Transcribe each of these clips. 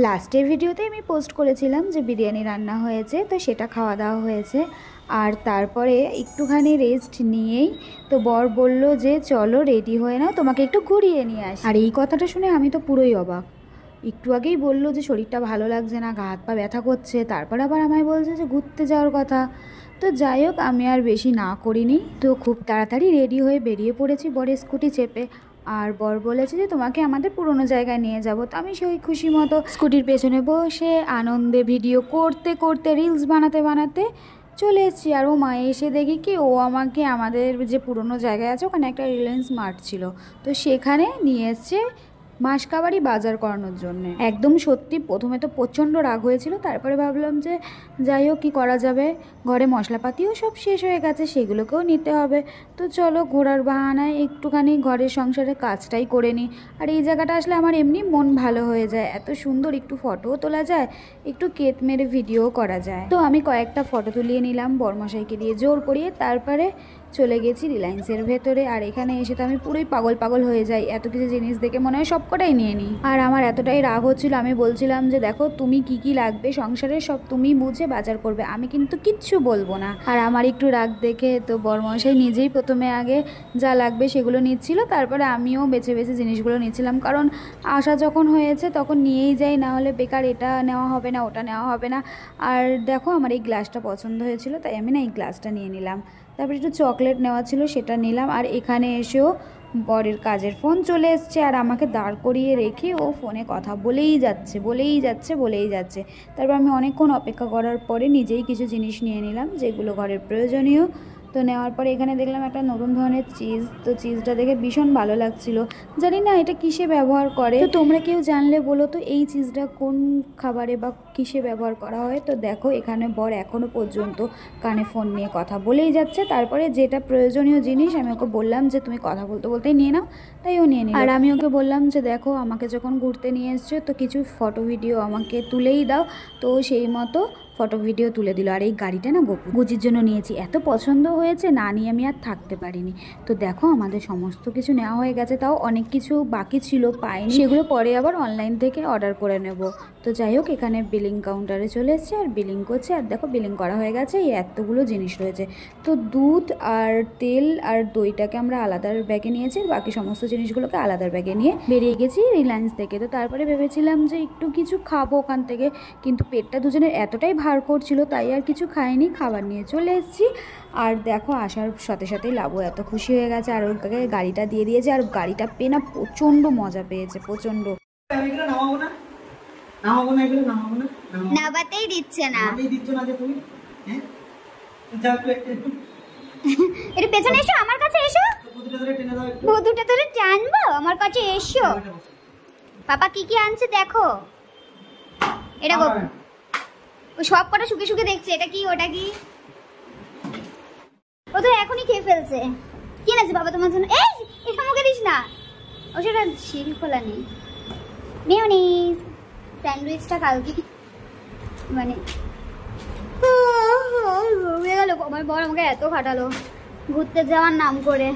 লাস্টের ভিডিওতে আমি পোস্ট করেছিলাম যে বিরিয়ানি রান্না হয়েছে, তো সেটা খাওয়া দাওয়া হয়েছে। আর তারপরে একটুখানি রেস্ট নিয়েই তো বর বলল যে চলো রেডি হয়ে নাও, তোমাকে একটু ঘুরিয়ে নিয়ে আসি। আর এই কথাটা শুনে আমি তো পুরোই অবাক। একটু আগেই বললো যে শরীরটা ভালো লাগছে না, গা হাত পা ব্যথা করছে, তারপর আবার আমায় বলছে যে ঘুরতে যাওয়ার কথা। তো যাই হোক, আমি আর বেশি না করিনি, তো খুব তাড়াতাড়ি রেডি হয়ে বেরিয়ে পড়েছি বরের স্কুটি চেপে। আর বর বলেছে যে তোমাকে আমাদের পুরনো জায়গায় নিয়ে যাব। তো আমি সেই খুশি মতো স্কুটির পেছনে বসে আনন্দে ভিডিও করতে করতে রিলস বানাতে বানাতে চলে এসেছি। আর ও মা এসে দেখি কি ও আমাকে আমাদের যে পুরনো জায়গায় আছে ওখানে একটা রিলায়েন্স মার্ট ছিল, তো সেখানে নিয়ে এসছে মাসকাবাড়ি বাজার করানোর জন্য। একদম সত্যি প্রথমে তো প্রচণ্ড রাগ হয়েছিল, তারপরে ভাবলাম যে যাই হোক কী করা যাবে, ঘরে মশলাপাতিও সব শেষ হয়ে গেছে, সেগুলোকেও নিতে হবে। তো চলো ঘোরার বাহানায় একটুখানি ঘরের সংসারে কাজটাই করে নিই। আর এই জায়গাটা আসলে আমার এমনি মন ভালো হয়ে যায়, এত সুন্দর, একটু ফটোও তোলা যায়, একটু কেত মেরে ভিডিও করা যায়। তো আমি কয়েকটা ফটো তুলিয়ে নিলাম বরমশাইকে দিয়ে জোর করিয়ে, তারপরে চলে গেছি রিলায়েন্সের ভেতরে। আর এখানে এসে তো আমি পুরোই পাগল পাগল হয়ে যাই, এত কিছু জিনিস দেখে মনে হয় সবকটাই নিয়ে নিই। আর আমার এতটাই রাগ হচ্ছিল, আমি বলছিলাম যে দেখো তুমি কি কি লাগবে সংসারে সব তুমি বুঝে বাজার করবে, আমি কিন্তু কিচ্ছু বলবো না। আর আমার একটু রাগ দেখে তো বরমশাই নিজেই প্রথমে আগে যা লাগবে সেগুলো নিচ্ছিল, তারপরে আমিও বেছে বেছে জিনিসগুলো নিচ্ছিলাম, কারণ আশা যখন হয়েছে তখন নিয়েই যাই, না হলে বেকার এটা নেওয়া হবে না ওটা নেওয়া হবে না। আর দেখো আমার এই গ্লাসটা পছন্দ হয়েছিল, তাই আমি না এই গ্লাসটা নিয়ে নিলাম। তারপরে একটু চকলেট নেওয়া ছিল, সেটা নিলাম। আর এখানে এসেও বরের কাজের ফোন চলে এসছে, আর আমাকে দাঁড় করিয়ে রেখে ও ফোনে কথা বলেই যাচ্ছে বলেই যাচ্ছে বলেই যাচ্ছে। তারপর আমি অনেকক্ষণ অপেক্ষা করার পরে নিজেই কিছু জিনিস নিয়ে নিলাম যেগুলো ঘরের প্রয়োজনীয়। তো নেওয়ার পরে এখানে দেখলাম একটা নতুন ধরনের চিজ, তো চিজটা দেখে ভীষণ ভালো লাগছিল। জানি না এটা কিসে ব্যবহার করে, তো তোমরা কেউ জানলে বলো তো এই চিজটা কোন খাবারে বা কিসে ব্যবহার করা হয়। তো দেখো এখানে বর এখনও পর্যন্ত কানে ফোন নিয়ে কথা বলেই যাচ্ছে। তারপরে যেটা প্রয়োজনীয় জিনিস আমি ওকে বললাম যে তুমি কথা বলতে বলতেই নিয়ে নাও, তাই ও নিয়ে নিল। আর আমি ওকে বললাম যে দেখো আমাকে যখন ঘুরতে নিয়ে এসছো তো কিছু ফটো ভিডিও আমাকে তুলেই দাও, তো সেই মতো ফটো ভিডিও তুলে দিল। আর এই গাড়িটা না গুজির জন্য নিয়েছি, এত পছন্দ হয়েছে, না নিয়ে আমি আর থাকতে পারিনি। তো দেখো আমাদের সমস্ত কিছু নেওয়া হয়ে গেছে, তাও অনেক কিছু বাকি ছিল পাইনি, সেগুলো পরে আবার অনলাইন থেকে অর্ডার করে নেব। তো যাই হোক এখানে বিলিং কাউন্টারে চলে এসেছে আর বিলিং করছে। আর দেখো বিলিং করা হয়ে গেছে, এই এতগুলো জিনিস রয়েছে। তো দুধ আর তেল আর দইটাকে আমরা আলাদার ব্যাগে নিয়েছি, বাকি সমস্ত জিনিসগুলোকে আলাদার ব্যাগে নিয়ে বেরিয়ে গেছি রিলায়েন্স থেকে। তো তারপরে ভেবেছিলাম যে একটু কিছু খাবো ওখান থেকে, কিন্তু পেটটা দুজনের এতটাই ভার করছিল তাই আর কিছু খাইনি, খাবার নিয়ে চলে এসেছি। আর দেখো আসার সাথে সাথেই লাবু এত খুশি হয়ে গেছে, আর ওর গাড়িটা দিয়ে দিয়েছে। আর গাড়িটা পেয়ে না প্রচণ্ড মজা পেয়েছে, প্রচণ্ড। নামাতেই দিচ্ছে না, একটু পেছনে এসো, আমার কাছে এসো, বধুটা ধরে টানবো, আমার কাছে এসো। পাপা কি কি আনছে দেখো, এটা ও সব কটা শুকে শুকে দেখছে, এটা কি ওটা কি, ও তো এখনই খেয়ে ফেলছে। কি আছে বাবা তোমার জন্য, এই এটা মুখে দিস না, ও সেটা শিল খোলা নেই। মেয়োনিজ স্যান্ডউইচটা কালকে মানে হয়ে গেল, আমার বর আমাকে এত খাটালো ঘুরতে যাওয়ার নাম করে।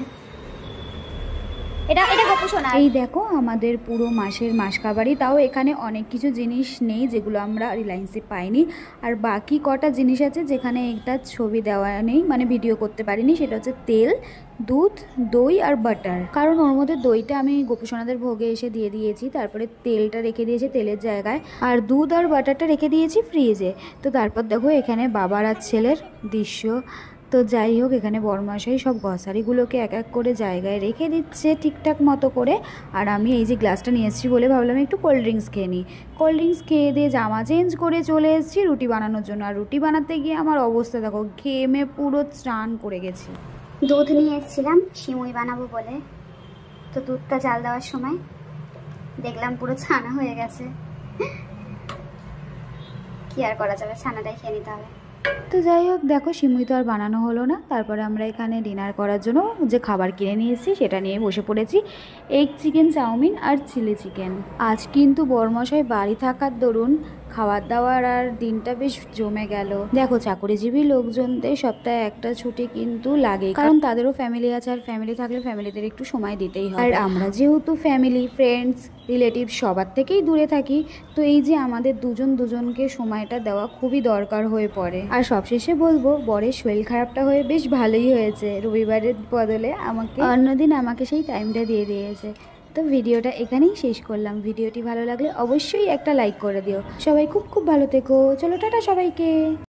এটা এটা গপু শোনা। এই দেখো আমাদের পুরো মাসের মাসকাবারি, তাও এখানে অনেক কিছু জিনিস নেই যেগুলো আমরা রিলায়েন্সে পাইনি। আর বাকি কটা জিনিস আছে যেখানে একটা ছবি দেওয়া নেই, মানে ভিডিও করতে পারিনি, সেটা হচ্ছে তেল, দুধ, দই আর বাটার। কারণ ওর মধ্যে দইটা আমি গোপুসোনাদের ভোগে এসে দিয়ে দিয়েছি, তারপরে তেলটা রেখে দিয়েছি তেলের জায়গায়, আর দুধ আর বাটারটা রেখে দিয়েছি ফ্রিজে। তো তারপর দেখো এখানে বাবার আর ছেলের দৃশ্য। তো যাই হোক এখানে বরমশাই সব গ্রসারিগুলোকে এক এক করে জায়গায় রেখে দিচ্ছে ঠিকঠাক মতো করে। আর আমি এই যে গ্লাসটা নিয়ে এসেছি বলে ভাবলাম একটু কোল্ড ড্রিঙ্কস খেয়ে নিই। কোল্ড ড্রিঙ্কস খেয়ে দিয়ে জামা চেঞ্জ করে চলে এসেছি রুটি বানানোর জন্য। আর রুটি বানাতে গিয়ে আমার অবস্থা দেখো, ঘেমে পুরো স্নান করে গেছি। দুধ নিয়ে এসেছিলাম সিমুই বানাবো বলে, তো দুধটা জাল দেওয়ার সময় দেখলাম পুরো ছানা হয়ে গেছে, কি আর করা যাবে, ছানাটাই খেয়ে নিতে হবে। তো যাই হোক দেখো সিমুই তো আর বানানো হলো না। তারপরে আমরা এখানে ডিনার করার জন্য যে খাবার কিনে নিয়ে এসেছি সেটা নিয়ে বসে পড়েছি, এগ চিকেন চাউমিন আর চিলি চিকেন। আজ কিন্তু বরমশাই বাড়ি থাকার দরুন খাওয়ার দাওয়ার আর দিনটা বেশ জমে গেল। দেখো চাকরিজীবী লোকজনদের সপ্তাহে একটা ছুটি কিন্তু লাগে, কারণ তাদেরও ফ্যামিলি আছে, আর ফ্যামিলি থাকলে ফ্যামিলিদের একটু সময় দিতেই হয়। আর আমরা যেহেতু ফ্যামিলি ফ্রেন্ডস রিলেটিভ সবার থেকেই দূরে থাকি, তো এই যে আমাদের দুজনকে সময়টা দেওয়া খুবই দরকার হয়ে পড়ে। আর সবশেষে বলবো, বরের শরীর খারাপটা হয়ে বেশ ভালোই হয়েছে, রবিবারের বদলে আমাকে অন্যদিন আমাকে সেই টাইমটা দিয়ে দিয়েছে। তো ভিডিওটা এখানেই শেষ করলাম। ভিডিওটি ভালো লাগলে অবশ্যই একটা লাইক করে দিও। সবাই খুব খুব ভালো থেকো। চলো টাটা সবাইকে।